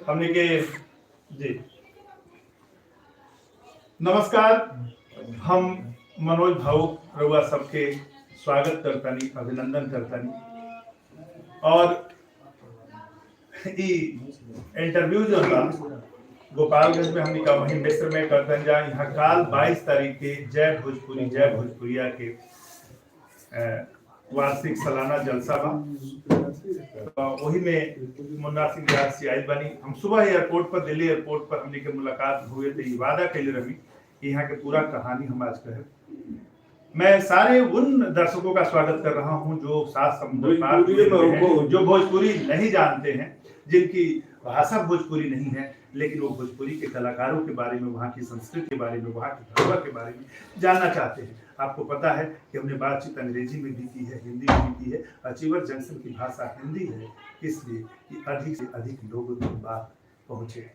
हमने के जी नमस्कार। हम मनोज भावुक रउआ सबके स्वागत करतानी, अभिनंदन करतानी और इंटरव्यू जो था गोपालगंज में हमने का वहीं मिस्र में करतन जा। यहाँ काल 22 तारीख के जय भोजपुरिया के वार्षिक सालाना जलसा बा। तो वही में मुन्ना सिंह व्यास से आई बनी। हम सुबह एयरपोर्ट पर, दिल्ली एयरपोर्ट पर हमने के मुलाकात हुए थे। वादा कैले रही कि यहाँ के पूरा कहानी हम आज कहे। मैं सारे उन दर्शकों का स्वागत कर रहा हूँ जो साथ समुद्र पार हैं, जो भोजपुरी नहीं जानते हैं, जिनकी भाषा भोजपुरी नहीं है, लेकिन वो भोजपुरी के कलाकारों के बारे में, वहाँ की संस्कृति के बारे में, वहाँ की धरोहर के बारे में जानना चाहते हैं। आपको पता है कि हमने बातचीत अंग्रेजी में भी की है, हिंदी में भी की है। अचीवर जंक्शन की भाषा हिंदी है, इसलिए कि अधिक से अधिक लोगों तक बात पहुँचे।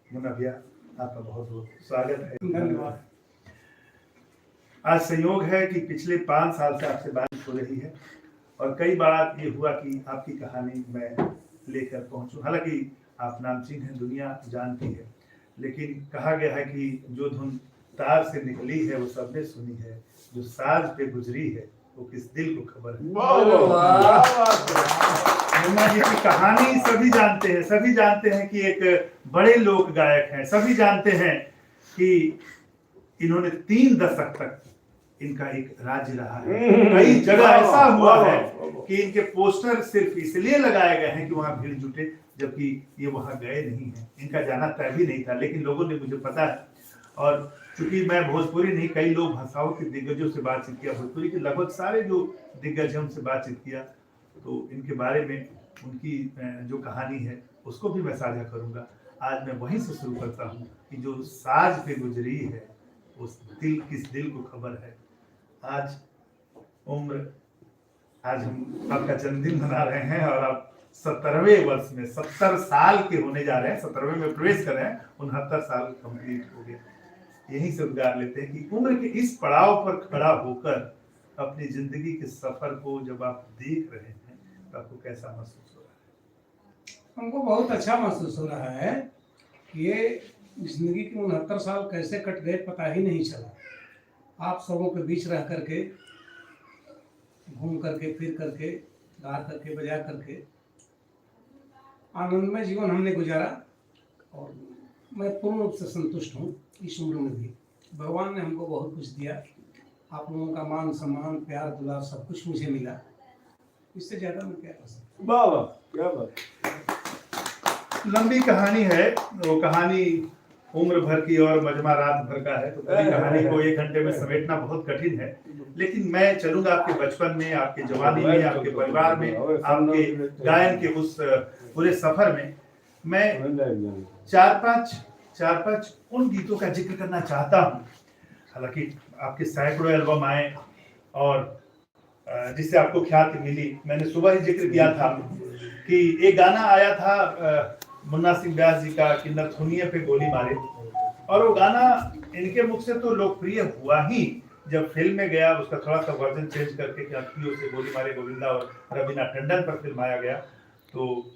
मुन्ना भैया, आपका बहुत बहुत स्वागत है। धन्यवाद। आज संयोग है कि पिछले 5 साल से आपसे बात हो रही है और कई बार ये हुआ कि आपकी कहानी मैं लेकर पहुंचूं। हालांकि आप नामचीन हैं, दुनिया जानती है, लेकिन कहा गया है कि जो धुन तार से निकली है वो सबने सुनी है, जो साज पे गुजरी है वो किस दिल को खबर है। मुन्ना जी की कहानी सभी जानते हैं, सभी जानते हैं कि एक बड़े लोक गायक हैं, सभी जानते हैं कि इन्होंने 3 दशक तक इनका एक राज्य रहा है। कई जगह ऐसा हुआ है कि इनके पोस्टर सिर्फ इसलिए लगाए गए हैं कि वहां भीड़ जुटे, जबकि ये वहां गए नहीं हैं। इनका जाना तय भी नहीं था, लेकिन लोगों ने, मुझे पता है, और चूंकि मैं भोजपुरी नहीं, कई लोग भाषाओं के दिग्गजों से बातचीत किया, भोजपुरी के लगभग सारे जो दिग्गज हैं उनसे बातचीत किया, तो इनके बारे में, उनकी जो कहानी है उसको भी मैं साझा करूंगा। आज मैं वहीं से शुरू करता हूँ कि जो साज पे गुजरी है उस दिल, किस दिल को खबर है। आज हम आपका जन्मदिन मना रहे हैं और आप 70वें वर्ष में, 70 साल के होने जा रहे हैं, 70वें में प्रवेश कर रहे हैं, 69 साल कंप्लीट हो गए। यहीं से उद्गार लेते हैं कि उम्र के इस पड़ाव पर खड़ा होकर अपनी जिंदगी के सफर को जब आप देख रहे हैं तो आपको कैसा महसूस हो रहा है? हमको बहुत अच्छा महसूस हो रहा है कि ये जिंदगी के 69 साल कैसे कट गए पता ही नहीं चला। आप सबों के बीच रह करके, घूम करके, फिर करके, गा करके, बजा करके आनंदमय जीवन हमने गुजारा और मैं पूर्ण रूप से संतुष्ट हूँ। इस उम्र में भी भगवान ने हमको बहुत कुछ दिया। आप लोगों का मान सम्मान, प्यार, दुलार सब कुछ मुझे मिला। इससे ज्यादा मैं क्या कर सकता। वाह, क्या बात। लंबी कहानी है, वो कहानी उम्र भर की और मजमा रात भर का है, तो पूरी कहानी को 1 घंटे में समेटना बहुत कठिन है। लेकिन मैं चलूंगा आपके बचपन में, आपके जवानी में, आपके परिवार में, आपके गायन के उस पूरे सफर में। मैं 4-5 उन गीतों का जिक्र करना चाहता हूँ। हालांकि आपके सैकड़ों एल्बम आए और जिससे आपको ख्याति मिली। मैंने सुबह ही जिक्र किया था कि एक गाना आया था मुन्ना सिंह व्यास जी का कि नथुनिये पे गोली मारे, और वो गाना इनके मुख से तो लोकप्रिय हुआ ही, जब फिल्म में गया उसका थोड़ा सा वर्जन चेंज करके कि अखियों से गोली मारे गोविंदा और रवीना टंडन पर फिल्माया गया तो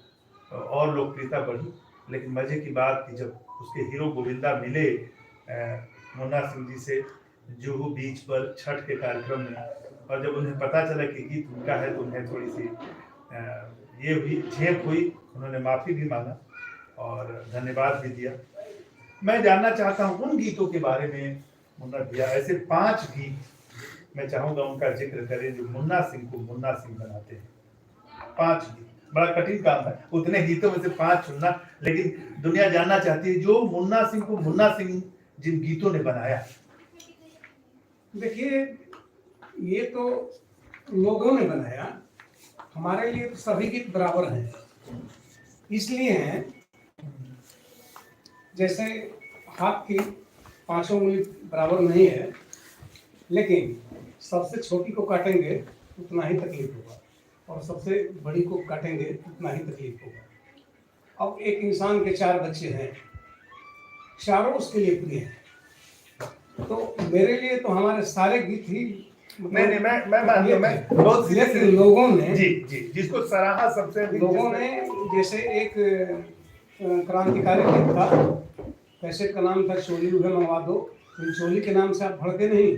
और लोकप्रियता बढ़ी। लेकिन मजे की बात कि जब उसके हीरो गोविंदा मिले मुन्ना सिंह जी से जुहू बीच पर छठ के कार्यक्रम में, और जब उन्हें पता चला कि गीत उनका है तो उन्हें थोड़ी सी ये हुई, झेप हुई। उन्होंने माफी भी मांगा और धन्यवाद भी दिया। मैं जानना चाहता हूँ उन गीतों के बारे में मुन्ना भैया। ऐसे 5 गीत मैं चाहूंगा उनका जिक्र करें जो मुन्ना सिंह को मुन्ना सिंह बनाते हैं। 5 गीत, बड़ा कठिन काम है उतने गीतों में से 5 चुनना, लेकिन दुनिया जानना चाहती है जो मुन्ना सिंह को मुन्ना सिंह जिन गीतों ने बनाया। देखिए, ये तो लोगों ने बनाया, हमारे लिए तो सभी गीत बराबर हैं। इसलिए हैं जैसे हाथ की 5 उंगली बराबर नहीं है, लेकिन सबसे छोटी को काटेंगे उतना ही तकलीफ होगा और सबसे बड़ी को काटेंगे उतना ही तकलीफ होगा। अब एक इंसान के 4 बच्चे हैं, चारों उसके लिए प्रिय हैं, तो मेरे लिए तो हमारे सारे गीत ही मैं बहुत लोगों ने जी जिसको सराहा सबसे लोगों ने, जैसे एक क्रांतिकारी गीत था। कैसेट का नाम था चोली उन्हें मंगवा दो। इन चोली के नाम से आप भड़के नहीं,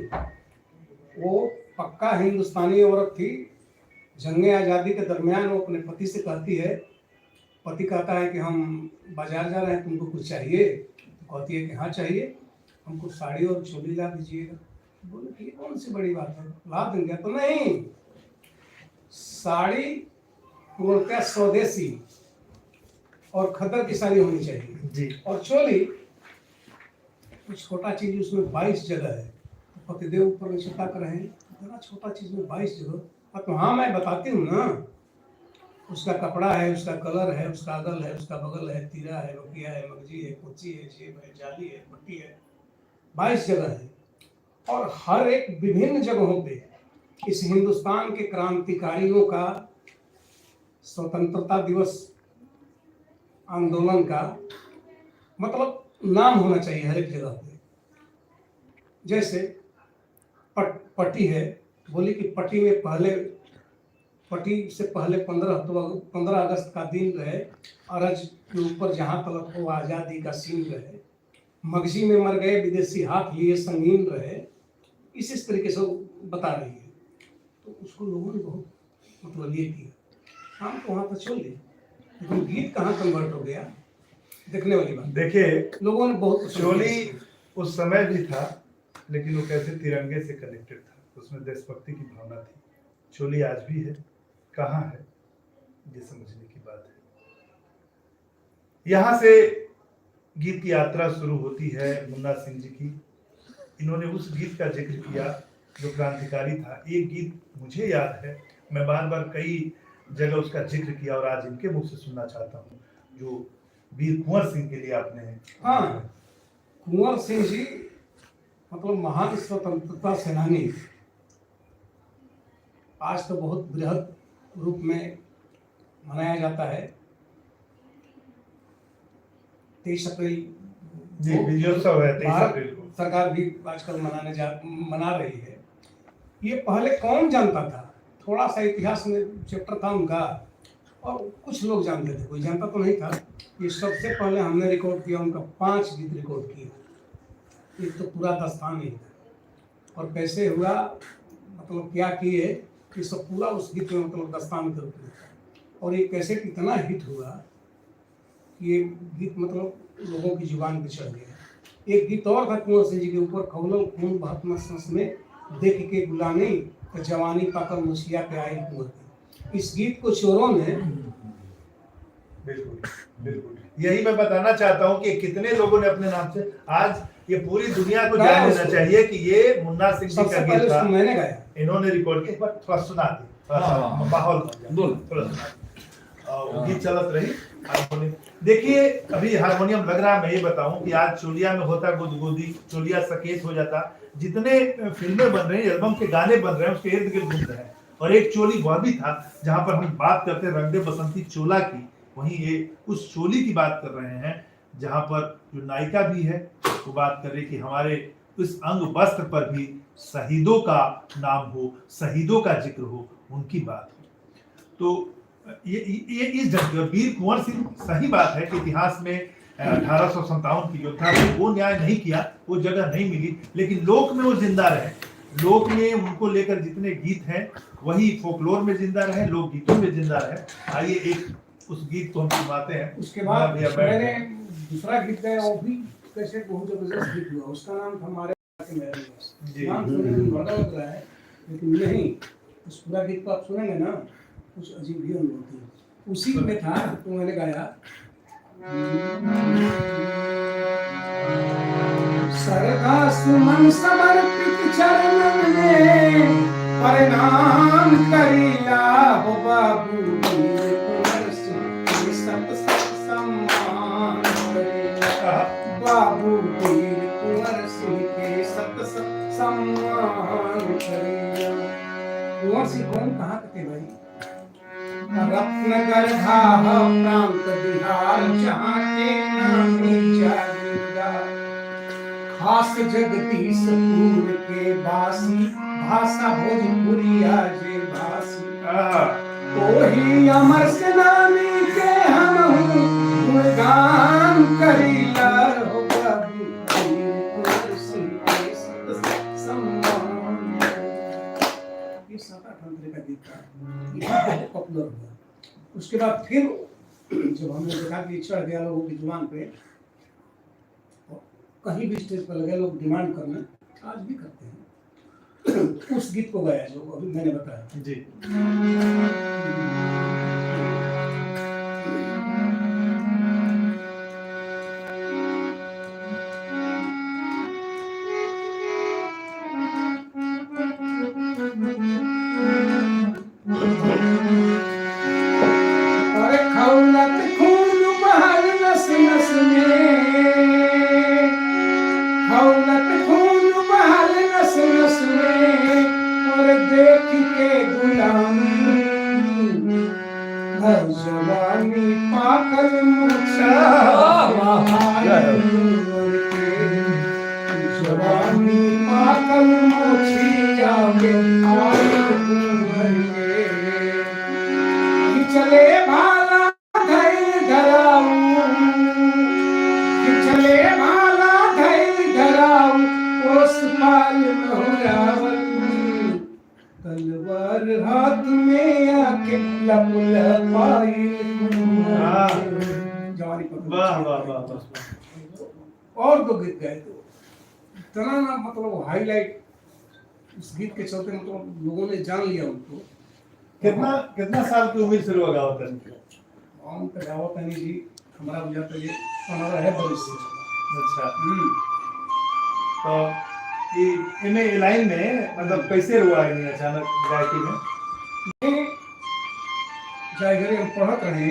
वो पक्का हिंदुस्तानी औरत थी। जंगे आज़ादी के दरमियान वो अपने पति से कहती है, पति कहता है कि हम बाजार जा रहे हैं, तुमको कुछ चाहिए? तो कहती है कि हाँ चाहिए, हमको साड़ी और चोली ला दीजिएगा। बोले कि ये कौन सी बड़ी बात है, ला देंगे। तो नहीं, साड़ी पूर्णतः स्वदेशी और खद्दर की साड़ी होनी चाहिए जी। और चोली कुछ छोटा चीज, उसमें 22 जगह है। तो पतिदेव ऊपर नीचे ताक रहे हैं, इतना छोटा चीज में 22 जगह। तो हाँ मैं बताती हूँ ना, उसका कपड़ा है, उसका कलर है, उसका अगल है, उसका बगल है, तीरा है, बकिया है, मगजी है, कुची है, जेब है, जाली है, पट्टी है, 22 जगह है। और हर एक विभिन्न जगहों पे इस हिंदुस्तान के क्रांतिकारियों का, स्वतंत्रता दिवस आंदोलन का मतलब नाम होना चाहिए हर एक जगह पे। जैसे पट्टी है, बोली कि पट्टी में पट्टी से पहले 15 अगस्त का दिन रहे, अरज के ऊपर जहाँ तलक हो आज़ादी का सीन रहे, मगजी में मर गए विदेशी हाथ लिए संगीन रहे, इस तरीके से बता रही है। तो उसको लोगों ने बहुत मतलब ये किया। हम तो वहाँ पर छोड़ दिए, लेकिन गीत कहाँ कन्वर्ट हो गया, देखने वाली बात। देखिए, लोगों ने बहुत चोली उस समय भी था, लेकिन वो कैसे तिरंगे से कनेक्टेड था, उसमें देशभक्ति की भावना थी। चोली आज भी है, कहाँ है, ये समझने की बात है। यहाँ से गीत की यात्रा शुरू होती है मुन्ना सिंह जी की। इन्होंने उस गीत का जिक्र किया जो क्रांतिकारी था। एक गीत मुझे याद है, मैं बार बार कई जगह उसका जिक्र किया और आज इनके मुख से सुनना चाहता हूँ, जो वीर कुंवर सिंह के लिए आपने। हाँ, कुंवर सिंह जी मतलब महान स्वतंत्रता सेनानी। आज तो बहुत बृहद रूप में मनाया जाता है 23 अप्रैल जी, विजयोत्सव है 23 अप्रैल को। सरकार भी आजकल मना रही है। ये पहले कौन जानता था? थोड़ा सा इतिहास में चैप्टर था उनका और कुछ लोग जानते थे, कोई जानता तो नहीं था। ये सबसे पहले हमने रिकॉर्ड किया, उनका 5 गीत रिकॉर्ड किया। ये तो पूरा दस्तान ही था। और कैसे हुआ, मतलब क्या किए, ये सब पूरा उस गीत में मतलब दस्तान के रूप में। और ये कैसे कितना हिट हुआ, ये गीत मतलब लोगों की जुबान पे चढ़ गया। एक गीत और था कुंवर सिंह जी के ऊपर, खौलल खून बहत नस में देख के गुलामी तो जवानी पाकर मुसिया पे आई कुंवर। इस गीत को चोरों ने बिल्कुल बिल्कुल यही मैं बताना चाहता हूँ कि कितने लोगों ने अपने नाम से, आज ये पूरी दुनिया को जान लेना चाहिए कि ये मुन्ना सिंह जी का गीत था। मैंने गाया, इन्होंने रिकॉर्ड किया। पर थोड़ा सुना दी, माहौल थोड़ा सुना, गीत चलत रही हारमोनियम। देखिए, अभी हारमोनियम लग रहा है। मैं ये बताऊं कि आज चोलिया में होता गुदगुदी, चोलिया सकेत हो जाता। जितने फिल्में बन रही हैं, एल्बम के गाने बन रहे हैं, उसके इर्द गिर्द घूम रहे हैं। और एक चोली वह भी था जहां पर हम बात करते हैं रंग दे बसंती चोला की, वहीं ये उस चोली की बात कर रहे हैं जहां पर जो नायिका भी है वो बात कर रही कि हमारे उस अंग वस्त्र पर भी शहीदों का नाम हो, शहीदों का जिक्र हो, उनकी बात हो। तो ये इस वीर कुंवर सिंह, सही बात है कि इतिहास में 1857 की योद्धा को वो न्याय नहीं किया, वो जगह नहीं मिली, लेकिन लोक में वो जिंदा रहे। लोक में उनको लेकर जितने गीत हैं वही फोकलोर में जिंदा रहे, लोक गीतों में जिंदा रहे। आइए एक उस गीत को हम सुनाते हैं। उसके बाद मैंने दूसरा गीत गाया, वो भी कैसे बहुत जबरदस्त गीत हुआ। उसका नाम था हमारे नाम सुनने में बड़ा लग रहा है, लेकिन नहीं, उस पूरा गीत को आप सुनेंगे ना, कुछ अजीब ही अनुभूति है। उसी में था तो मैंने गाया, सरदा सुमन समर्पित चरणन में प्रणाम करिला हो बाबू, सत सम्मान बाबू कुंवर सिंह के सत सम्मान करिला। कुंवर सिंह कौन, कहाँ के भाई? रत्नगर प्रांत बिहार जहाँ के नामी जागीरा, खास जगदीशपुर के बासी, भाषा भोजपुरिया जे भासी। तो ही अमर सेनानी के हम गुणगान करीला हो प्रभु तुलसी के सम्मान। ये 7-8 अंतरे का गीत था, ये बहुत पॉपुलर हुआ। उसके बाद फिर जब हमने देखा कि चढ़ गया लोगों की जुबान पे, कहीं भी स्टेज पर लगे लोग डिमांड करने, आज भी करते हैं। उस गीत को गाया जो अभी मैंने बताया जी। अरे खौलत खून बहल नस नस में, खौलत खून बहल नस नस में, और देख के गुलामी हर जवानी पाकल मूछा जवानी पाकल मूछिया में आयल कुंवर के चले भाला धैल धराऊं, चले भाला धैल धराऊं, ओस पाल महुरावल तलवार हाथ में आके लपुल पाइल जवानी वाह वाह वाह वाह। और दो गीत गाए तो इतना ना मतलब हाईलाइट उस गीत के चलते मतलब लोगों ने जान लिया उनको। कितना साल की उम्र से लोग गावत हैं? हम तो गावत नहीं जी, हमारा बुझाता ये 15 है बरिस से। अच्छा। तो इन्हें लाइन में मतलब कैसे हुआ इन्हें अचानक गायकी में? ये जाए घरे हम पढ़त रहे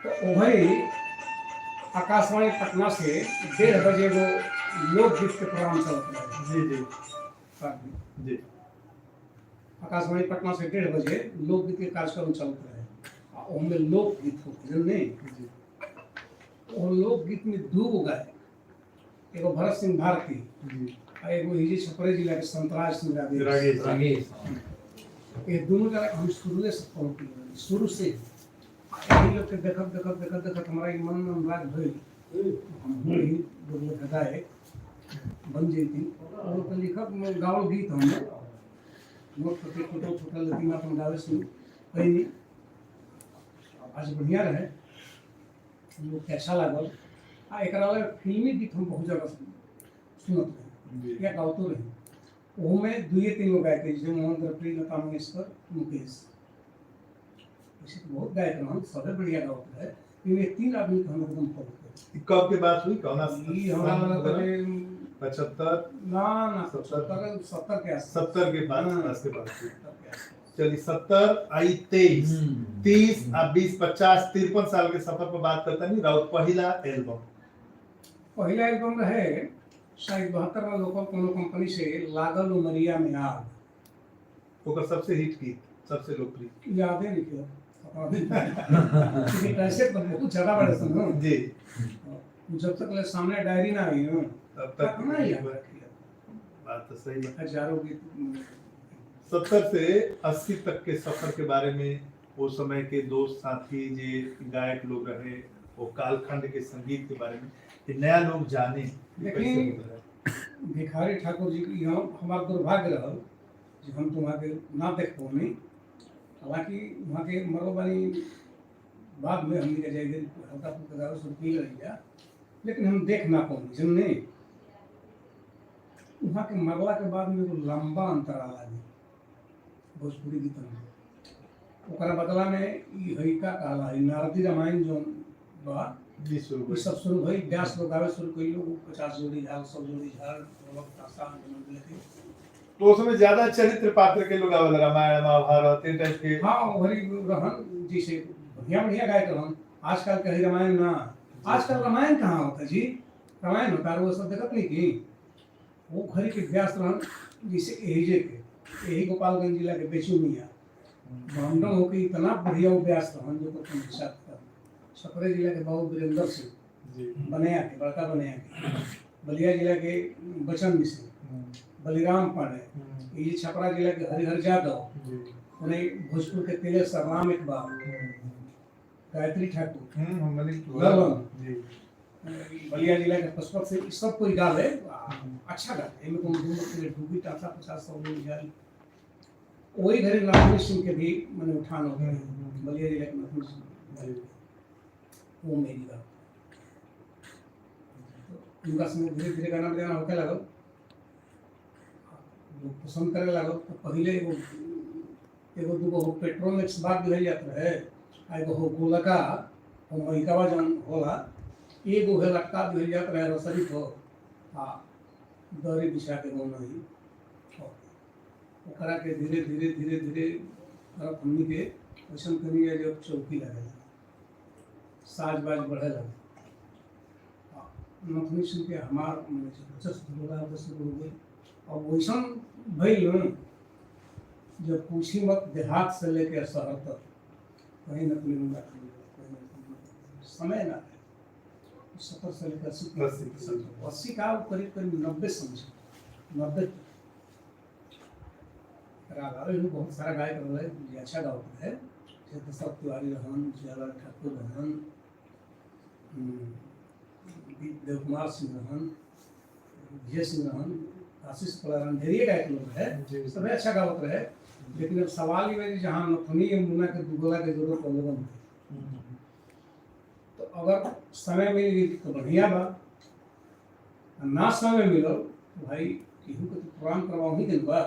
तो वही आकाशवाणी पटना से 1:30 बजे वो लोकगीत के प्रोग्राम चलता है। जी जी जी। आकाशवाणी पटना से 1:30 बजे लोकगीत के कार्यक्रम चलता है, उनमें लोकगीत होते हैं नहीं। और लोकगीत में 2 गाय, एगो भरत सिंह भारती और एगो हिजी छपरे जिला के संतराज सिंह रागेश। ये दोनों का हम शुरू से फॉलो किए, शुरू से यही लोग के देखत हमारा मन में राग भइल, हम ही लोग गाए बन जेती और तो लिखत में गावल गीत हम नोट करके छोटा लेकिन अपन गावे सुन कहीं आज बढ़िया रहे, लोग के अच्छा लागल। आ एकरा वाला फिल्मी गीत हम बहुत जगह सुनत रहे या गावतो रहे, वो में 2-3 गो गायक जैसे मोहन रफी, लता मंगेशकर, मुकेश, ऐसे तो बहुत गायक रहन, सबसे बढ़िया गावत है। ये 3 आदमी के हम एकदम फॉलो करते। कब के बात हुई? कौन ई हमारा लगे 75 ना 70 के आसपास, 70 के बाद हाँ। के बाद हुई। चलिए 70 आई 23 30 अब 20 50 53 साल के सफर पर बात करता नहीं राउत पहला एल्बम रहे शायद 72 में लोकल कोनो कंपनी से लागल उमरिया में आग। ओकर सबसे हिट गीत, सबसे लोकप्रिय यादें लिखियो ये कैसे पर बहुत ज्यादा बड़े सन ना जी। जब तक ले सामने डायरी ना आई ना तब तक ना याद रखिए, बात तो सही है। हजारों गीत 70 से 80 तक के सफर के बारे में वो समय के दोस्त साथी जे गायक लोग रहे, वो कालखंड के संगीत के बारे में कि नया लोग जाने लेकिन भिखारी ठाकुर जी की हमारा दुर्भाग्य रहा कि हम तो वहाँ के ना देख पाओ। हालांकि वहाँ के मरोबानी बाद में हमने के जाएगी हल्का फुल्का गाँव सब पी रही गया, लेकिन हम देख ना पाओ जमने वहाँ के मरला के बाद में वो लंबा अंतराल आ गया भोजपुरी गीत में। ओकरा बदला में ई हइका कहला है नारदी रामायण जो बा जी शुरू ये सब शुरू भई, व्यास लोग गावे शुरू कई लोग 50 जोड़ी झाल 100 जोड़ी झाल वक्त आसान लेके तो उसमें ज्यादा चरित्र पात्र के लोग आवे रामायण महाभारत इन टाइप के। हाँ वही रहन जैसे बढ़िया बढ़िया गायक रहन। आजकल के रामायण ना, आजकल रामायण कहाँ होता जी, रामायण होता है वो सब देखत नहीं की वो घरी के व्यास रहन जैसे एजे के यही गोपालगंज जिला के बेचुनिया ब्राह्मण होकर इतना बढ़िया वो व्यास रहन जो को साथ छपरे जिला के बाबू वीरेंद्र सिंह बनैया के बड़का बनैया के, बलिया जिला के बचन मिश्र, बलिराम पांडे, ये छपरा जिला के हरिहर यादव, उन्हें भोजपुर के तेलेश्वर राम इकबाल, गायत्री ठाकुर हमने ललन जी बलिया जिला के पशुपत से ई सब कोई गावे अच्छा गावे एमे कोनो दूर के डूबी टाटा 50 लोग जाई वही घरे नथुनी सिंह के भी मैंने उठान हो गए बलिया जिला के नथुनी सिंह वो मेरी बात तो उनका समय धीरे धीरे गाना बजाना होके लगल लोग पसंद करे लगल तो पहले एगो दूगो हो पेट्रोल एक बात दिहल जात रहे आ एगो हो गोलका हो महिकावा जन होला एगो है लटका दिहल जात रहे रसरी को आ दरी बिछा के गौना ही ओकरा के धीरे धीरे धीरे धीरे तरफ हमनी के वैसन करी है जब चौकी लगे साज बाज बढ़े लगे नथुनी सिंह के हमार दिलचस्प हो गई और वैसन भइल जब पूछी मत देहात से लेकर शहर तक कहीं नकली मुंगा समय ना है 70 से लेकर 80 का करीब करीब 90 समझ 90 बहुत सारा गायक रहे जो अच्छा गावत है जैसे सब तिवारी रहन जयलाल ठाकुर रहन देव कुमार सिंह रहन विजय सिंह रहन आशीष पलारन ढेरिए गायक लोग है सब अच्छा गावत रहे लेकिन अब सवाल ये है जहाँ नथुनी मुन्ना के दुगला के जरूरत लोगन तो अगर समय मिल गई तो बढ़िया बा ना समय मिलो तो भाई केहू के तो प्रोग्राम करवाओ ही दिन बा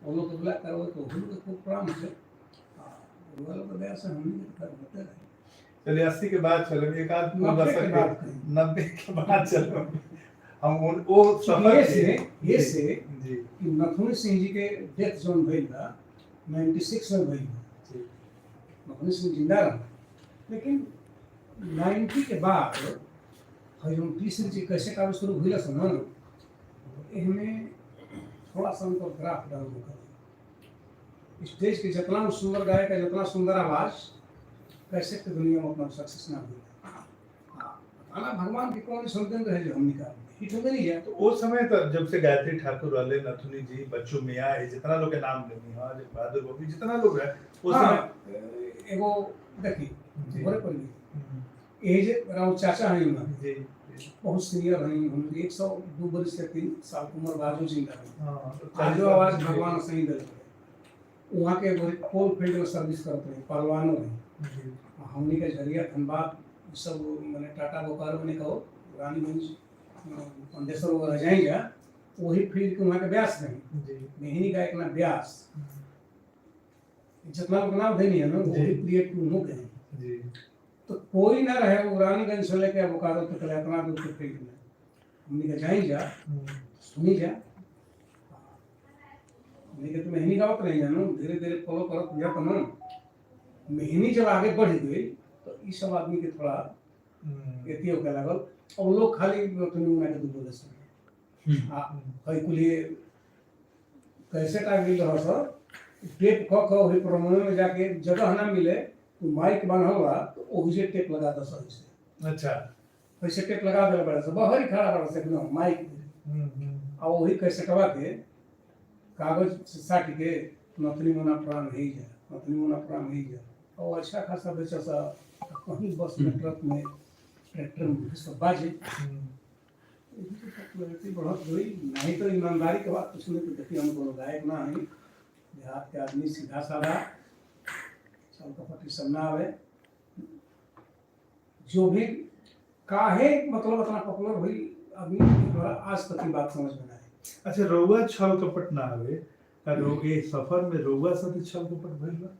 वो लोग बुला करो तो हम लोग को प्रोग्राम है वो लोग बगैर से हम नहीं कर होते रहे चलिए 80 के बाद चलो एक आध 90 के बाद चलो हम वो सफर ये से जी कि नथुनी सिंह जी के डेथ जोन भइल बा 96 में भइल नथुनी सिंह जिंदा रहे लेकिन 90 के बाद हम तीसरी जी कैसे काम शुरू भइल सन इनमें थोड़ा सा उनको ग्राफ डाउन होगा स्टेज के जितना सुंदर गायक है जितना सुंदर आवाज कैसे की दुनिया में अपना सक्सेस ना हुई भगवान की कौन सुनते रहे जो हमने कहा हिट हो गई है तो उस समय तो जब से गायत्री ठाकुर वाले नथुनी जी बच्चू मियां जितना लोग के नाम लेनी हां जब बहादुर गोपी जितना लोग है उस समय एगो देखी बड़े पर एज राव चाचा हैं ना जी बहुत सीनियर हैं हम 102 वर्ष से 3 साल की उम्र बाजू जिंदा है हां आज आवाज भगवान सही दे वहाँ के कोल फील्ड में सर्विस करते हैं पहलवानों में हमने के जरिया धनबाद सब मैंने टाटा बोकारो में कहो रानीगंज पंडेश्वर वगैरह जाएंगे वही फील्ड के वहाँ के व्यास नहीं मेहनी का एक ना व्यास जितना लोग नाम देनी है ना वही पीरियड के मुख हैं तो कोई ना रहे वो रानीगंज से लेके बोकारो तक इतना दूर के फील्ड में हमने के जाएंगे सुनी जा लेकिन तो मेहनी गावत रही है ना धीरे धीरे फॉलो करत जा तो ना मेहनी जब आगे बढ़ गई तो इस सब आदमी के थोड़ा एती होके लागल और लोग खाली नथुनी मुन्ना के बोले से हां कई कुलिए कैसे का मिल रहा सर टेप क होई प्रमोशन में जाके जगह ना मिले तो माइक बना हुआ तो ओहिजे टेप लगा दो सही से अच्छा कैसे टेप लगा दे बड़ा से बाहर ही खड़ा रह से माइक और वही कैसे कवा के कागज से साट के नथुनी मुन्ना प्राण ही जा नथुनी मुन्ना प्राण ही जा और अच्छा खासा बेचा सा कहीं बस में ट्रक में ट्रैक्टर में सब बाजे पॉपुलैरिटी बढ़त गई नहीं तो ईमानदारी के बात कुछ नहीं तो देखिए हम कोनो गायक ना है देहात के आदमी सीधा साधा चल कपटी सब ना आवे जो भी काहे मतलब इतना पॉपुलर हुई अभी हमारा आज तक की बात समझ में ना है अच्छा रउआ छल कपट ना आवे का रोगे सफर में रउआ साथ छल कपट भइल बा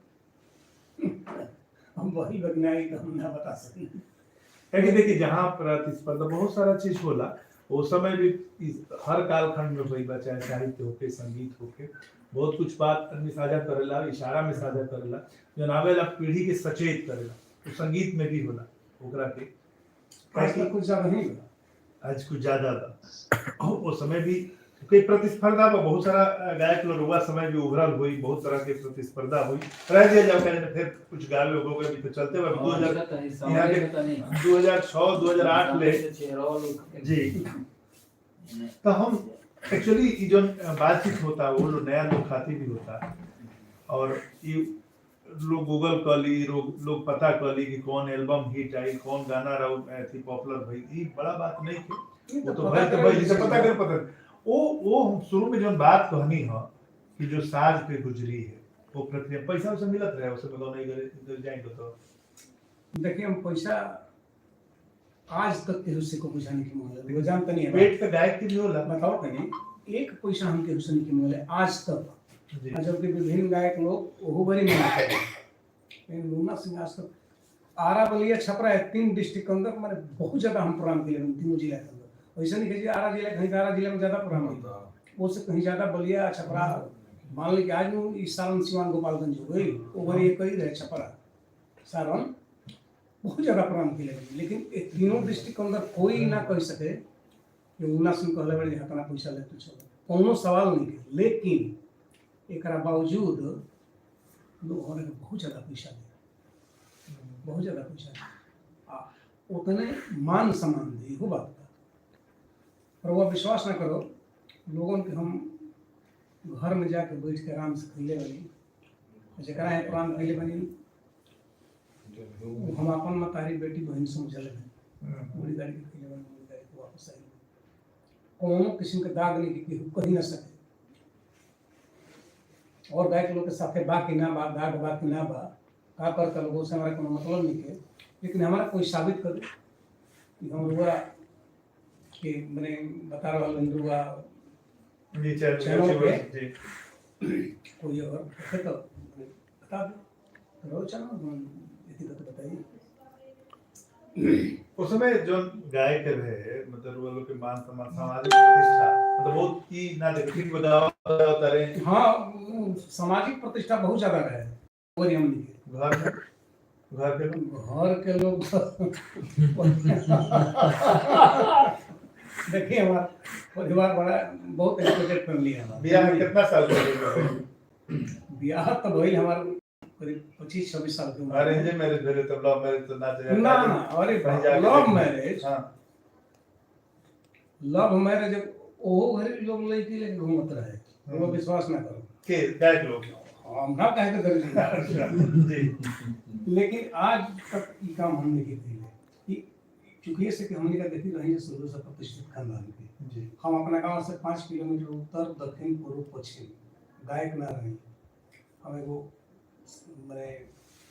हम वही वैज्ञानिक हम ना बता सके क्योंकि देखिए जहाँ प्रतिस्पर्धा बहुत सारा चीज होला वो समय भी हर कालखंड में हुई बा चाहे साहित्य होके संगीत होके बहुत कुछ बात आदमी साझा करेला इशारा में साझा करेला जो आवेला पीढ़ी के सचेत करेला तो संगीत में भी होला ओकरा के आज कुछ ज्यादा नहीं आज कुछ ज्यादा था वो समय भी कोई प्रतिस्पर्धा में बहुत सारा गायक लोग हुआ समय भी उभरल हुई बहुत तरह के प्रतिस्पर्धा हुई रह दिया जब कहने फिर कुछ गावे लोगों के भी तो चलते हुए 2006 2008 ले जी तो हम एक्चुअली जो बातचीत होता है वो लोग नया लोग खाती भी होता है और ये लोग गूगल कर ली, लोग पता कर ली कि कौन एल्बम हिट आई, कौन गाना रहा थी पॉपुलर भई, ई बड़ा बात नहीं थी। वो तो पता भाई तो करे भाई के जैसे चीज पता बा। कर पता वो शुरू में जो बात कहनी है कि जो साज पे गुजरी है वो प्रक्रिया पैसा उसे मिलत रहे, उसे बताओ नहीं करे इधर जाएंगे तो देखिए हम पैसा आज तक केहू से को पैसा नहीं मांगले, वो जानते नहीं है पेट पे गायक के भी होला। बताओ कहीं एक पैसा हम केहू से नहीं मांगले आज तक। जी और जबकि विभिन्न गायक लोग वो बड़ी मेहनत करते हैं, लेकिन मुन्ना सिंह आज तक आरा बलिया छपरा है 3 डिस्ट्रिक्ट के अंदर मैंने बहुत ज्यादा हम प्रोग्राम किए हैं तीनों जिला के अंदर। ऐसा नहीं कि आरा जिला कहीं आरा जिला में ज्यादा प्रोग्राम होता है, वो से कहीं ज्यादा बलिया छपरा। मान ली कि आज वो इस सारण सिवान गोपालगंज हो गई, वो बड़ी एक ही रहे छपरा सारण बहुत ज्यादा प्रोग्राम किए, लेकिन ये तीनों डिस्ट्रिक्ट के अंदर कोई ना कह सके कि मुन्ना सिंह कहले बड़े हतना पैसा लेते चलो, कोनो सवाल नहीं के। लेकिन एक बावजूद लोग होने के बहुत ज्यादा पैसा दे, बहुत ज्यादा पैसा दे, उतने मान सम्मान दे, हो बात का। पर वह विश्वास ना करो लोगों के हम घर में जाके बैठ के आराम से खैले बनी जरा है पुरान खैले बनी, हम अपन मतारी बेटी बहन समझले बड़ी गाड़ी के खैले बनी, बड़ी गाड़ी को वापस आई, कोनो किस्म के दाग नहीं कि कहीं ना सके। और गायक लोग के साथे बा कि ना बा, दाग बा कि ना बा, का कर लोगों से हमारा कोनो मतलब नहीं के। लेकिन हमारा कोई साबित करे कि हम हुआ कि मैंने बता रहा हूँ हिंदुआ जी चैनल पे जी कोई और है तो बता दो, रोज चैनल इसी तरह बताइए। उस समय जो गायक रहे मतलब वो लोग के मान सम्मान सामाजिक प्रतिष्ठा मतलब बहुत की ना देखी बताओ रहे। हाँ सामाजिक प्रतिष्ठा बहुत ज्यादा रहे और हम नहीं घर के लोग देखिए हमारा परिवार बड़ा बहुत एजुकेटेड फैमिली है हमारा। बियाह में कितना साल हो बियाह तो भइल हमारा करीब 25-26 साल की उम्र। अरेंज मैरिज भेले तो लव मैरिज तो ना चाहिए ना ना, अरे लव मैरिज, हां लव मैरिज ओ घरे लोग लड़की लेके घूमत रहे, वो विश्वास ना करो के गायक लोग हम ना कहे तो करें जी। लेकिन आज तक ये काम हमने किए कि चूंकि ऐसे कि हमने का देखी रही है शुरू से प्रतिष्ठित खानदान के जी हम अपने गांव से 5 किलोमीटर उत्तर दक्षिण पूर्व पश्चिम गायक ना रही, हम एगो मैंने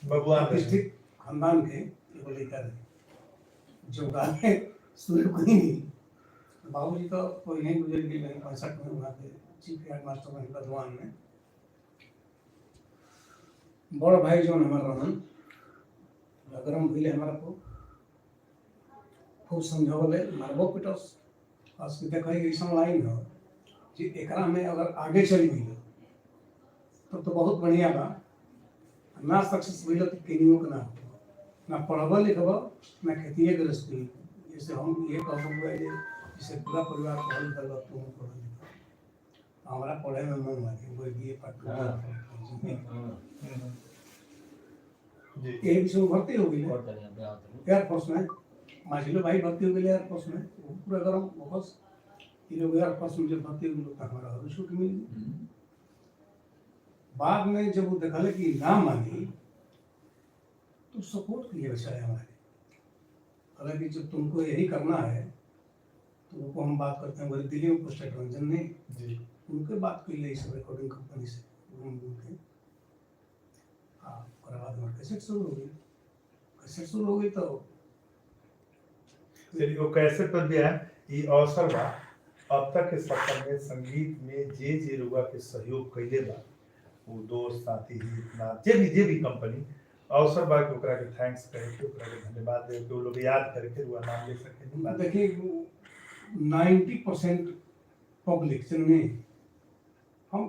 भगवान प्रतिष्ठित खानदान के एगो लड़का रहे जो गाने शुरू कोई नहीं। बाबूजी तो कोई नहीं गुजर गए, मैंने 65 में वहाँ पे चीफ हेड मास्टर बने बधवान में। बड़ भाई जो हमारा रहन गरम भइले हमारा को खूब समझावले मारबो पिटस बस देखई ऐसा लाइन हो कि एकरा में अगर आगे चली गई तब तो बहुत बढ़िया बा, ना सक्सेस भइल तो केनियो के ना पढ़ब लिखब ना खेती गृहस्थी। जैसे हम ये कहब जैसे पूरा परिवार पढ़ल लिखल बा तुम पढ़ल लिखल हमारा पढ़े में मन लगे वो बीए जी यही विषय में भर्ती हो गई एयरफोर्स में, माजिलो भाई भर्ती हो गए एयरफोर्स में, वो पूरा गरम वापस ये लोग एयरफोर्स में जब भर्ती हो गए तो हमारा हर छूट मिल गई। बाद में जब वो देखा कि ना मानी तो सपोर्ट किए बेचारे हमारे, हालांकि जब तुमको यही करना है तो उनको हम बात करते हैं बड़ी दिल्ली में पोस्टेड रंजन ने जी उनके बात की ले सब रिकॉर्डिंग कंपनी से उनके बाद में कैसेट शुरू हो गई, कैसेट शुरू हो गई तो चलिए वो कैसे पर भी है ये अवसर बा अब तक के सफर में संगीत में जे रुआ के सहयोग कैले बा वो दोस्त साथी हित ना जे भी कंपनी अवसर बा के ओकरा के थैंक्स करे के ओकरा के धन्यवाद दे के वो लोग याद करके रुआ नाम ले सके। देखिए 90% पब्लिक जिनमें हम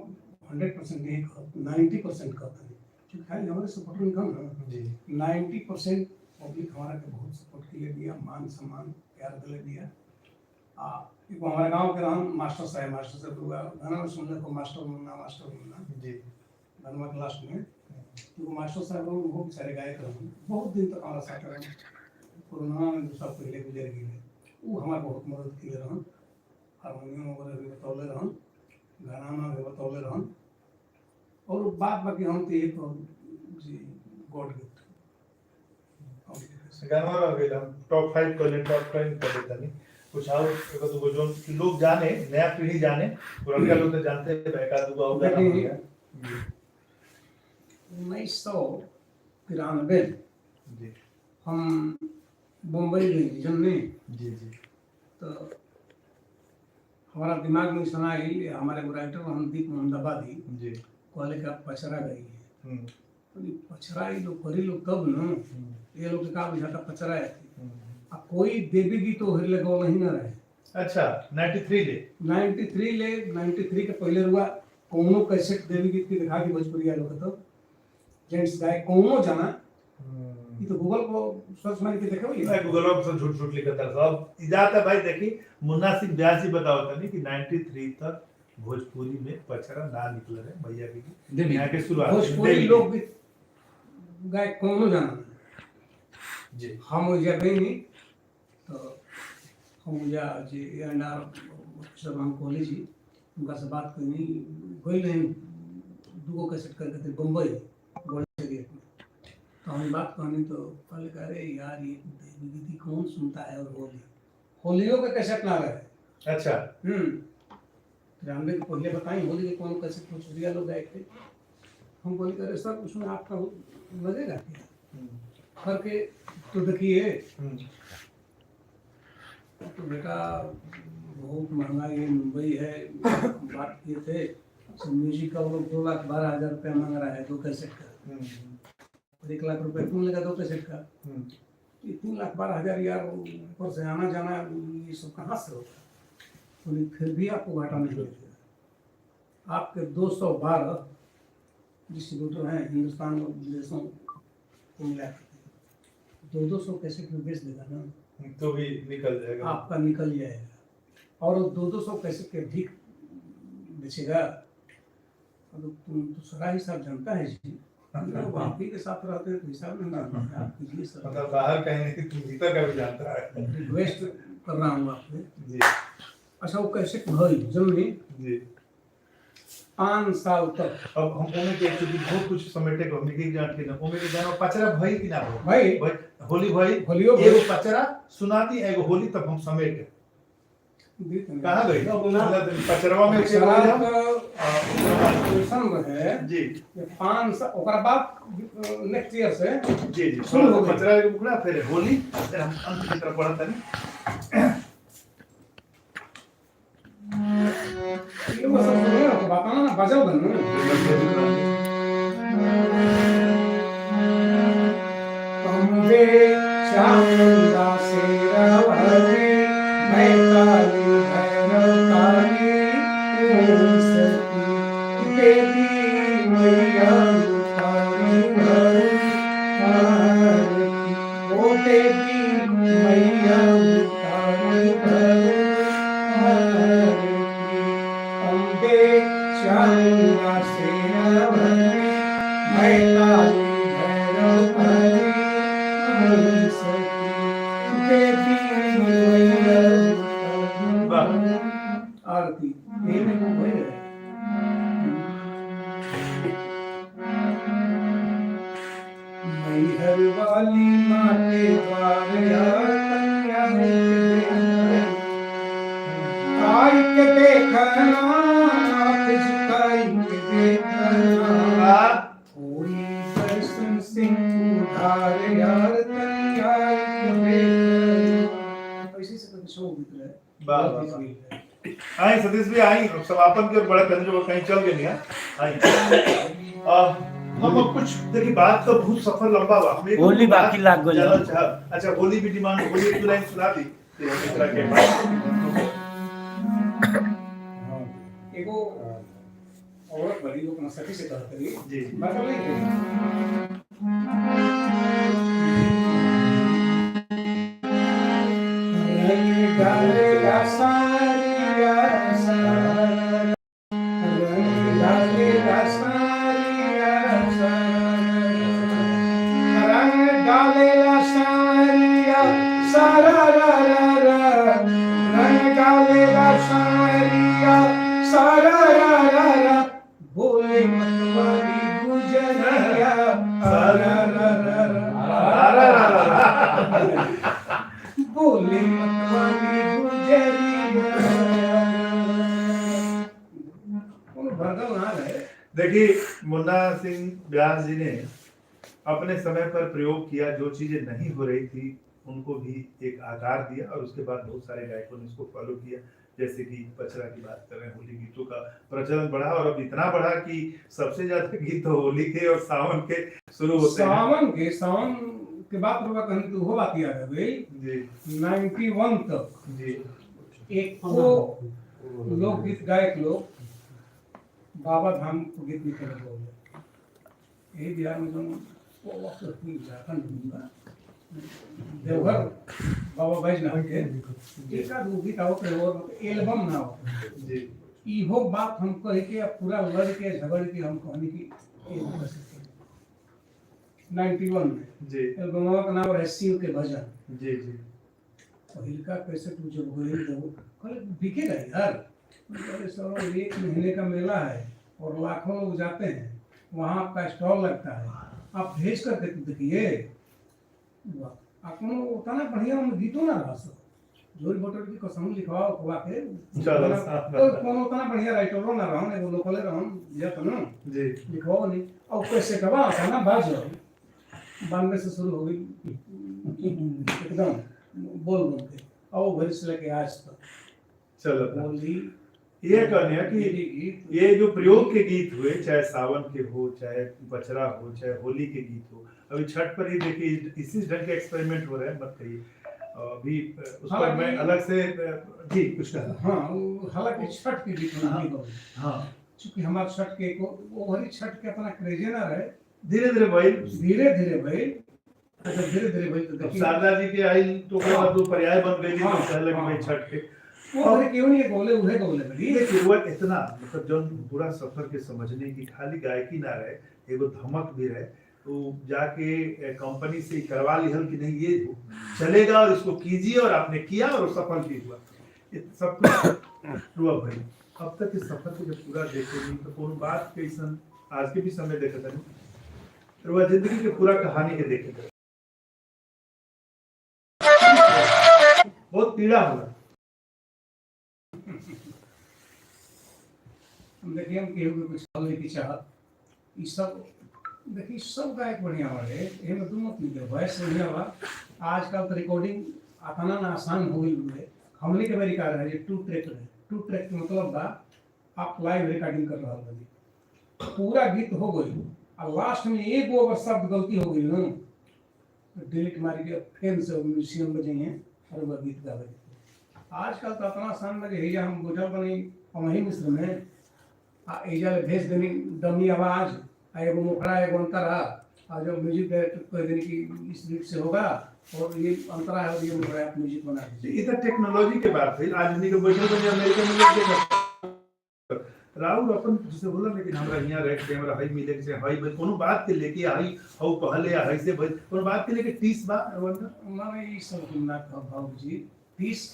100% नहीं 90% कहते हैं क्योंकि खाली हमारे सपोर्ट नहीं कम ना जी 90% पब्लिक हमारा के बहुत सपोर्ट के लिए दिया, मान सम्मान प्यार के लिए दिया। एक हमारे गांव के रहन मास्टर साहब हुआ गाना में सुन ले को मास्टर मुन्ना जी धनवा क्लास में तो मास्टर साहब वो बेचारे गायक रहे बहुत दिन तक हमारा साथ रहे, कोरोना में 2 साल पहले गुजर गए, वो हमारा बहुत मदद किए रहन, हारमोनियम वगैरह भी बतौले रहन, गाना भी बतौले रहन। और बात बाकी हम तो एक जी गॉड गिफ्ट गाना रह गइल हम टॉप 5 कर ले टॉप 10 कर देता नहीं कुछ और एगो दूगो जोन कि लोग जाने नया पीढ़ी जाने पुरनका लोग तो जानते हैं एका दूगो और गाना हो गया 1993 जी हम मुंबई गए जन्मे जी जी तो हमारा दिमाग में सुना ही हमारे राइटर हमदीप मोहम्मदाबादी जी कहले का पचरा गई है हम्म तो ये पचरा ये लोग करी लोग तब न ये लोग के का बुझाता पचरा है अब कोई देवी गीत तो हिरले गो नहीं ना रहे अच्छा 93 ले 93 के पहले रुआ कोनो कैसेट देवी गीत की दिखा के भोजपुरी लोग तो जेंट्स गाय कोनो जाना ये तो गूगल को सर्च मार के देखो ये मैं गूगल पर झूठ झूठ लिखता था अब इजाता भाई देखी मुन्ना सिंह ब्यास जी बताओ तनी कि 93 तक भोजपुरी में पचरा ना निकल रहे भैया की यहाँ के शुरुआत भोजपुरी लोग गीत गाय कोनो जाना जी हम जा गई नहीं तो हम जा जे एनआर सब हम कॉलेज जी उनका से बात करनी गई नहीं दूगो कैसेट करके बम्बई बड़े शरीर में तो हम बात कहनी तो कहले कह रहे यार ये देवी गीत कौन सुनता है और होलियों का कैसेट ना रहे अच्छा हमने पहले बताई होली के कौन कैसेट भोजपुरिया लोग गाए थे हम बोले कह रहे सर उसमें आपका लगेगा क्या करके तो देखिए तो बेटा बहुत महंगा ये मुंबई है बात किए थे म्यूजिक का वो लोग 2,12,000 रुपया मांग रहा है 2 कैसेट का और 1 लाख रुपये तुम लेगा 2 कैसेट का 3,12,000 यार ऊपर से आना जाना ये सब कहाँ से होता है फिर भी आपको घाटा नहीं लगेगा आपके 212 डिस्ट्रीब्यूटर हैं हिंदुस्तान और विदेशों को मिला 200 कैसेट में बेच देगा ना तो भी निकल जाएगा आपका निकल जाएगा और 200 कैसेट के अधिक बेचेगा तो तुम तो सारा हिसाब जानता है जी आप ही के साथ रहते हैं तो हिसाब नहीं जानते आप कीजिए सर मतलब बाहर कहीं नहीं तुम भीतर का भी जानता है रिक्वेस्ट कर रहा हूँ आपसे जी अच्छा वो कैसेट भाई जल्दी जी 5 साल तक अब हम ओमे के एक्चुअली बहुत कुछ समेटे को हमने की जान के ना ओमे के गाना पचरा भाई कि ना हो भाई होली भाई होलियो एगो पचरा सुनाती एगो होली तब हम समेटे कहां गई पचरवा में के शराब हम का ऑपरेशन है जी ये 5 साल ओकरा बाद नेक्स्ट ईयर से जी जी शुरू हो गई। पचरा के बुकड़ा फिर होली फिर हम अंत की तरफ बढ़त नहीं ये वो सब सुनो ना बताना ना बजाओ बन अम्बे चामुंडा से रवरे मैं काली भैरव काली ओम सती देवी मैया काली भैरव ओ देवी मैया काली भैरव अम्बे चामुंडा से रवरे मैं काली भैरव काली आरती मैहर वाली माते आई के देखना नाथ झुकाई के देखना कोई दर्शन सिंह उधार यार ऐसे से कभी शो बीत रहा है वाह, वाह, वाह। आई सतीश भी आई समापन के बड़ा कंजर वो कहीं चल गए नहीं आई हम अब कुछ देखिए बात तो बहुत सफर लंबा हुआ हमें होली बाकी लाग गइल। अच्छा होली भी डिमांड होली एक लाइन सुना दी फिर हम इस तरह के एगो औरत बड़ी लोग ना सखी से कहते हैं जी मतलब नहीं रंग डालेगा सारिया रंग डालेगा सारिया रंग डालेगा सारिया सारा रा रा रा रंग डालेगा सारिया सारा रा रा रा बोले मतवारी गुजरिया देखिए, मुन्ना सिंह व्यास जी ने अपने समय पर प्रयोग किया, जो चीजें नहीं हो रही थी उनको भी एक आकार दिया, और उसके बाद बहुत सारे गायकों ने इसको फॉलो किया। जैसे कि पचरा की बात कर रहे हैं, होली गीतों का प्रचलन बढ़ा, और अब इतना बढ़ा कि सबसे ज्यादा गीत तो होली के और सावन के शुरू होते हैं। सावन के बाद होगा कहीं तो हो बात याद है भाई जी 91 तक जी एक को लोकगीत गायक लोग बाबा धाम को गीत नहीं कर रहे यही बिहार में जो वो वक्त झारखंड दूंगा देवघर बाबा बैजनाथ के एक आध गीत आओ के और एल्बम ना हो जी इहो बात हम कह के पूरा लड़ के झगड़ के हम कहने की 91 में जी एल्बम का नाम है शिव के भजन जी जी पहिलका कैसे तू जब गोली दो कल बिकेगा यार अरे सर एक महीने का मेला है और लाखों लोग जाते हैं वहाँ आपका स्टॉल लगता है आप भेज करके तो देखिए आपको उतना बढ़िया हम गीतों ना रहा सर जोरी बोटर की कसम लिखवाओ खुआ के चलो तो कौन उतना बढ़िया राइटरों ना रहा एगो लोकल रहा या तो ना जी लिखवाओ नहीं और कैसे कबा था ना बाज 92 से शुरू हो गई एकदम बोल के और भर से लेके आज तक चलो बोली ये कहने हैं कि ये जो प्रयोग के गीत हुए, चाहे सावन के हो, चाहे बचरा हो, चाहे होली के गीत हो, अभी छठ पर ही देखिए इसी ढंग के एक्सपेरिमेंट हो रहे हैं, मत कहिए अभी उस पर मैं अलग से जी कुछ कहा। हाँ हालांकि छठ के गीत नहीं हो हाँ क्योंकि हमारे छठ के वो भरी छठ के अपना क्रेजे ना रहे धीरे धीरे भाई तो देखिए शारदा जी के आई तो वो पर्याय बन गई, तो पहले कि भाई छठ के वो भरी क्यों नहीं बोले उन्हें बोले बड़ी देखिए वो इतना मतलब जो पूरा सफर के समझने की खाली गायकी ना रहे, एगो धमक भी रहे, तो जाके कंपनी से करवा लिहल कि नहीं ये चलेगा और इसको कीजिए, और आपने किया और सफल भी हुआ, ये सब कुछ हुआ भाई। अब तक इस सफर को जब पूरा देखे नहीं तो कौन बात के आज के भी समय देखे था नहीं, वह जिंदगी के पूरा कहानी के देखे थे बहुत पीड़ा हुआ। देखिए हम केहू कुछ बोले की चाहत ई सब देखिए सब गायक बढ़िया वाले एमे दू मत नहीं वॉइस बढ़िया बा आजकल तो रिकॉर्डिंग आतना ना आसान हो गई है हमने के बारे का है टू ट्रैक के मतलब बा आप लाइव रिकॉर्डिंग कर रहा हो पूरा गीत हो गई और लास्ट में एक वो शब्द गलती हो गई ना डिलीट मार के फिर से म्यूजियम में जाइए और वो गीत गावे आजकल तो इतना आसान लगे है हम बुझल बनी वही मिस्र में एजा भेज देनी डमी आवाज एगो मुखड़ा एगो अंतरा और जो म्यूजिक डायरेक्टर कह देनी कि इस बीट से होगा और ये अंतरा है और ये मुखड़ा आप म्यूजिक बना दीजिए। इधर टेक्नोलॉजी के बात है आज नहीं को बैठल बने अमेरिका में लेके राहुल अपन जिसे बोला लेकिन हमरा यहां रह के हमरा हाई मिले से हाई भाई कोनो बात के लेके हाई हाउ कहले हाई से भाई कोनो बात के लेके 30 बार वरना माने ई सब ना भाव जी 30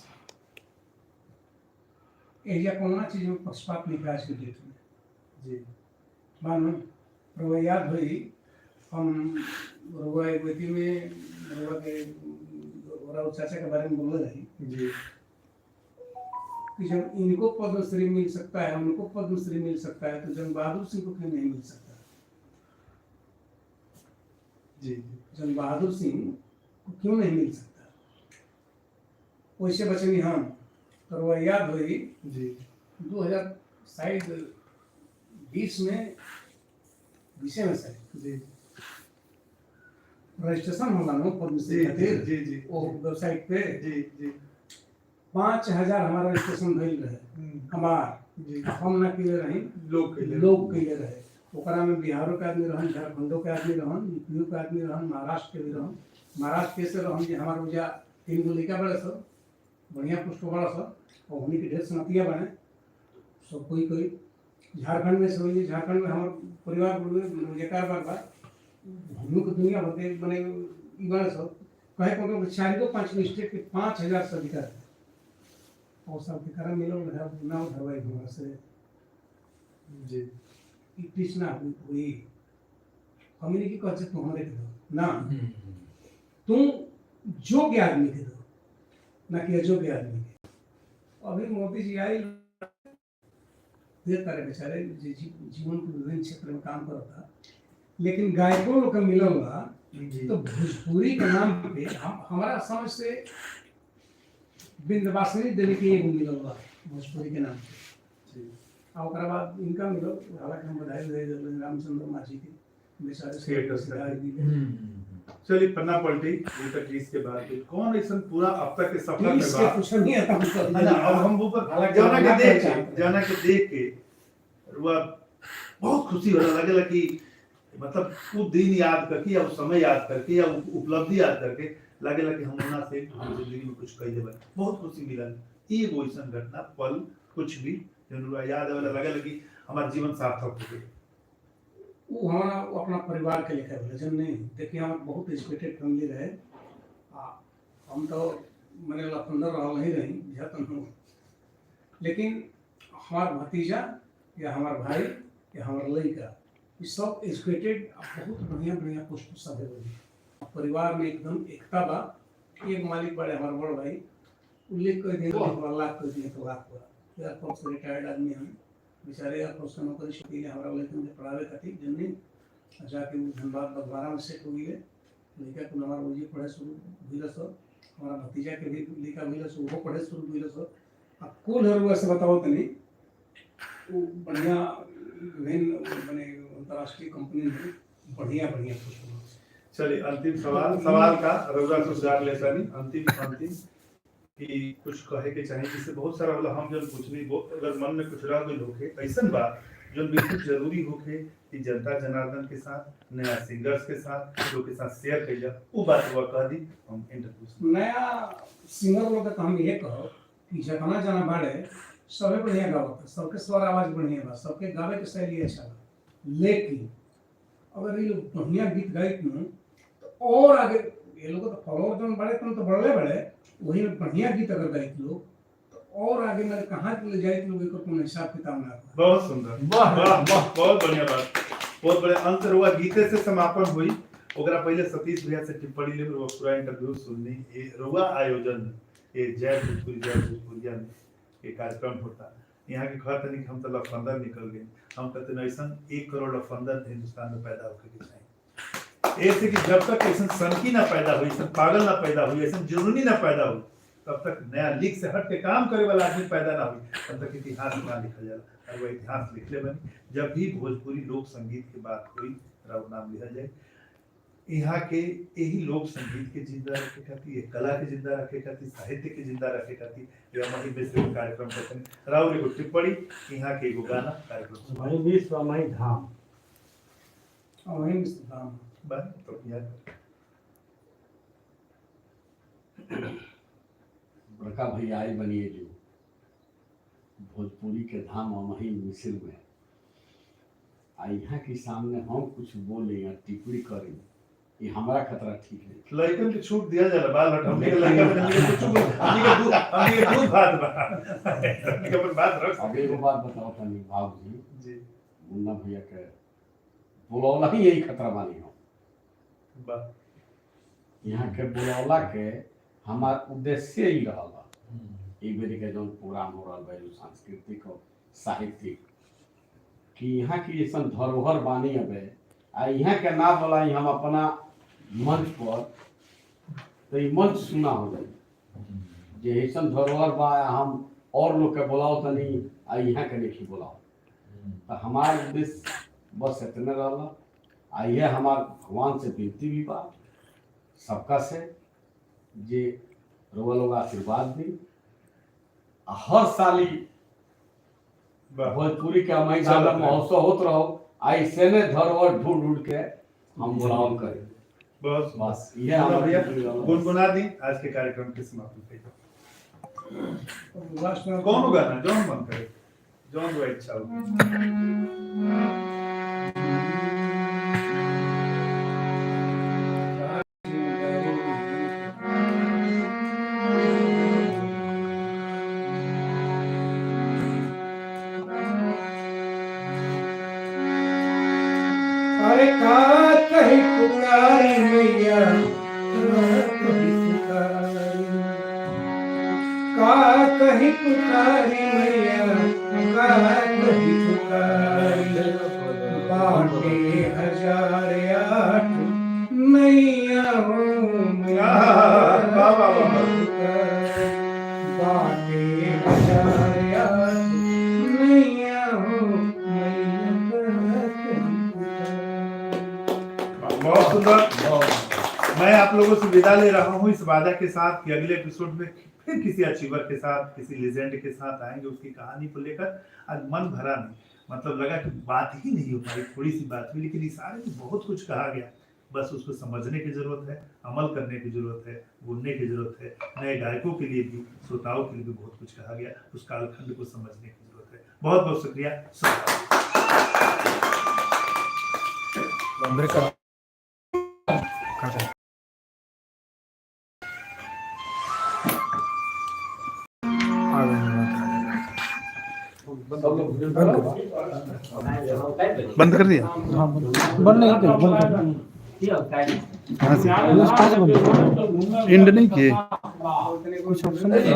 एरिया कोना चीज में पक्षपात नहीं आज के डेट में जी मानो रवा याद हुई हम रवा एक व्यक्ति में रवा के रवा चाचा के बारे में बोल रही जी कि जब इनको पद्मश्री मिल सकता है उनको पद्मश्री मिल सकता है तो जंग बहादुर सिंह को क्यों नहीं मिल सकता जी जंग बहादुर सिंह को क्यों नहीं मिल सकता वैसे बचनी हम तो रवा याद हुई जी 2000 शायद 20 में शायद जी रजिस्ट्रेशन होला ना पद्मश्री खातिर जी जी वो वेबसाइट पे जी जी 5000 हमारा रजिस्ट्रेशन भइल रहे हमार जी हम ना किए रही लोग किए रहे ओकरा में बिहारो के आदमी रहन झारखंडो के आदमी रहन यूपी के आदमी रहन महाराष्ट्र के भी रहन महाराष्ट्र के से रहन जे हमार उजा 3 गो लड़का बड़े सब बढ़िया पुष्प बड़ा सब और उन्हीं के ढेर संगतिया बने सब कोई झारखंड में से झारखंड में हमार परिवार जेकार बार हम लोग दुनिया भर के बने बने सब कहे को 4-5 स्टेट के 5000 से अधिक और सब के कारण मिलो ना धरवाई हमरा से जी इटिस ना हुई हमने की कह तू हमारे के दो ना तुम योग्य आदमी के दो ना कि अयोग्य आदमी के अभी मोदी जी आई ढेर सारे बेचारे जीवन के विभिन्न क्षेत्र में काम करता, लेकिन गायकों लोग के मिलल बा तो भोजपुरी के नाम पे हमारा समझ से विंध्यवासिनी देवी के एगो मिलल बा भोजपुरी के नाम पे। और ओकरा बाद इनका मिलल, हालांकि हम बधाई दे रामचंद्र माची के बेचारे। चलिए पन्ना पलटी ये तक इसके बाद फिर कौन ऐसा पूरा अब तक के सफर में इसके कुछ नहीं आता हमको। ना अब हम ऊपर जाना के देख के रुआ बहुत खुशी होने लगेला कि मतलब वो दिन याद करके या उस समय याद करके या उपलब्धि याद करके लगेला कि हम उन्ना से जिंदगी में कुछ कह देबे, बहुत खुशी मिलल। ई वो ऐसा घटना पल कुछ भी जन रुआ याद आवेला लगेला कि हमारा जीवन सार्थक हो गया। वो हमारा वो अपना परिवार के लेकर बोले जन नहीं देखिए हमारे बहुत एजुकेटेड फैमिली रहे। हम तो मैंने लखनऊ रहा नहीं रही जतन हूँ, लेकिन हमारा भतीजा या हमारा भाई या हमारा लड़का ये सब एजुकेटेड बहुत बढ़िया बढ़िया पोस्ट सब है। परिवार में एकदम एकता बा। एक मालिक बड़े हमारे बड़ भाई उल्लेख कर दिए तो लाख कर दिए तो लाख हुआ एयरफोर्स से रिटायर्ड आदमी हम बेचारे एयरफोर्स का नौकरी छुट्टी ले हमारा लेकिन पढ़ावे खातिर जन्नी जाके वो धनबाद बदवारा में सेट हो गई है। लड़का को हमारा वही पढ़े शुरू हुई सब, हमारा भतीजा के भी लड़का हुई सब वो पढ़े शुरू हुई सब। अब कुल हर ऐसे बताओ तो नहीं वो बढ़िया विभिन्न मैंने अंतर्राष्ट्रीय कंपनी में बढ़िया बढ़िया पोस्ट। चलिए अंतिम सवाल का रउरा सुझाव लेता नहीं अंतिम कि कुछ कहे के चाहे जिससे बहुत सारा वाला हम जब कुछ नहीं अगर मन में कुछ रह गई होके ऐसा बात जो बिल्कुल जरूरी होके कि जनता जनार्दन के साथ नया सिंगर्स के साथ लोग के साथ शेयर कर जा वो बात हुआ कह दी हम इंटरव्यू नया सिंगर लोग का हम ये कहो कि जतना जाना बाड़े सबे बढ़िया गावत, सबके स्वर आवाज बढ़िया बा, सबके गावे के शैली अच्छा बा, लेकिन अगर ये लोग बढ़िया गीत गाइत न तो और आगे ये लोग तो फॉलोअर जन बड़े तो बढ़ले बड़े वही में बढ़िया गीत अगर गाइत लोग तो और आगे मेरे कहाँ ले जाइत लोग एक कोनो हिसाब किताब ना। बहुत सुंदर, वाह वाह वाह, बहुत बढ़िया बात, बहुत बड़े अंत हुआ। गीते से समापन हुई ओकरा पहले सतीश भैया से टिप्पणी ले वो पूरा इंटरव्यू सुननी ये रुआ आयोजन ये जय भोजपुरिया में ये कार्यक्रम होता यहाँ के कहते नहीं कि हम तो लफंदर निकल गए, हम कहते नहीं ऐसा 1 करोड़ लफंदर हिंदुस्तान में पैदा होकर के चाहिए। ऐसे कि जब तक ऐसा सनकी ना पैदा हुई, ऐसा पागल ना पैदा हुई, ऐसा जुनूनी ना पैदा हुई, तब तक नया लीक से हट के काम करे वाला आदमी पैदा ना हुई, तब तक इतिहास ना लिखा जाला। और वह इतिहास लिखले बनी जब भी भोजपुरी लोक संगीत की बात हुई राव नाम लिखा जाए। यहाँ के यही लोक संगीत के जिंदा रखे खाती, कला के जिंदा रखे खाती, साहित्य के जिंदा रखे खाती या मही मिश्र कार्यक्रम करते हैं। राव एगो टिप्पणी यहाँ के एगो गाना कार्यक्रम वही विश्व वही धाम और वही मिस्टर धाम बन तो याद बड़का भैया आई बनिए जो भोजपुरी के धाम और वही मिश्र में आ यहाँ के सामने हम कुछ बोले या टिप्पणी करें ये हमारा खतरा ठीक है। लड़कन के छूट दिया जाला बाल हटाने के लड़का बनने के कुछ हमनी के दूध भात बा हमनी के अपन बात रख। अब एगो बात बताओ तनी बाबू जी मुन्ना भैया के बुलौला ही यही खतरा मानी हो बा यहाँ के बुलौला के हमार उद्देश्य ही रहा एक बेरी के जो प्रोग्राम हो रहा है सांस्कृतिक और साहित्यिक कि यहाँ की ऐसा धरोहर बानी अबे आ यहाँ के ना बोलाई हम अपना मंच पर तो ये मंच सुना हो जाए जे ऐसा धरोहर बा हम और लोग के बुलाओ तो नहीं आ यहाँ के नहीं बुलाओ तो हमारे उद्देश्य बस इतने रहा। आ यह हमार भगवान से विनती भी बा सबका से जे रोवा लोग आशीर्वाद दी हर साल ही भोजपुरी के मैदान में महोत्सव होत रहो ऐसे ने धरोहर ढूंढ ढूंढ के हम बुलाव करें बस बस ये हमारे गुनगुना दी आज के कार्यक्रम के समापन पे लास्ट में कौन गाना जो मन करे जो वो इच्छा हो। अरे का कहीं पुकारी मैया का कहीं पुकारी मैया गंगा कभी पुकारी, बाटे हजार आठ नैया हो मैया वाह, वाह, वाह, वाह। पुकारी, बाटे हजार आठ नैया हो मैया कभी पुकारी। बहुत सुंदर। मैं आप लोगों से विदा ले रहा हूँ इस वादा के साथ कि अगले एपिसोड में फिर किसी अचीवर के साथ, किसी लेजेंड के साथ आएंगे उसकी कहानी को लेकर। आज मन भरा नहीं, मतलब लगा कि बात ही नहीं हो पाई, थोड़ी सी बात हुई, लेकिन इशारे में बहुत कुछ कहा गया। बस उसको समझने की जरूरत है, अमल करने की जरूरत है, बोलने की जरूरत है। नए गायकों के लिए भी, श्रोताओं के लिए भी बहुत कुछ कहा गया, उस कालखंड को समझने की जरूरत है। बहुत बहुत शुक्रिया। बंद कर दिया? बंद नहीं किया, बंद कर कहाँ से? एंड नहीं किए? कुछ ऑप्शन नहीं है।